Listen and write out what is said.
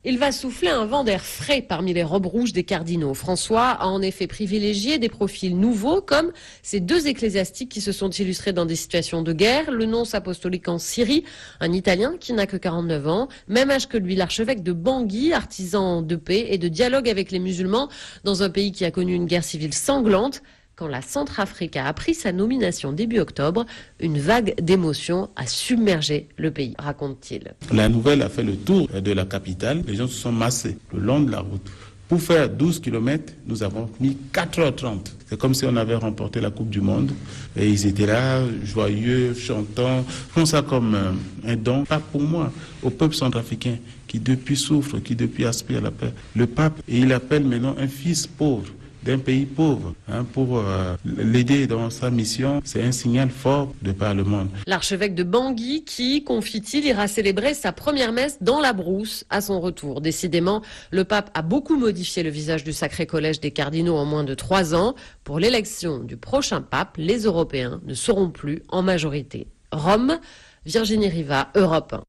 Il va souffler un vent d'air frais parmi les robes rouges des cardinaux. François a en effet privilégié des profils nouveaux comme ces deux ecclésiastiques qui se sont illustrés dans des situations de guerre. Le nonce apostolique en Syrie, un Italien qui n'a que 49 ans, même âge que lui, l'archevêque de Bangui, artisan de paix et de dialogue avec les musulmans dans un pays qui a connu une guerre civile sanglante. Quand la Centrafrique a appris sa nomination début octobre, une vague d'émotions a submergé le pays, raconte-t-il. La nouvelle a fait le tour de la capitale. Les gens se sont massés le long de la route. Pour faire 12 km, nous avons mis 4h30. C'est comme si on avait remporté la Coupe du Monde. Et ils étaient là, joyeux, chantants. Font ça comme un don, pas pour moi, au peuple centrafricain qui depuis souffre, qui depuis aspire la paix. Le pape, et il appelle maintenant un fils pauvre d'un pays pauvre pour l'aider dans sa mission. C'est un signal fort de par le monde. L'archevêque de Bangui qui, confie-t-il, ira célébrer sa première messe dans la brousse à son retour. Décidément, le pape a beaucoup modifié le visage du Sacré Collège des cardinaux en moins de 3 ans. Pour l'élection du prochain pape, les Européens ne seront plus en majorité. Rome, Virginie Riva, Europe 1.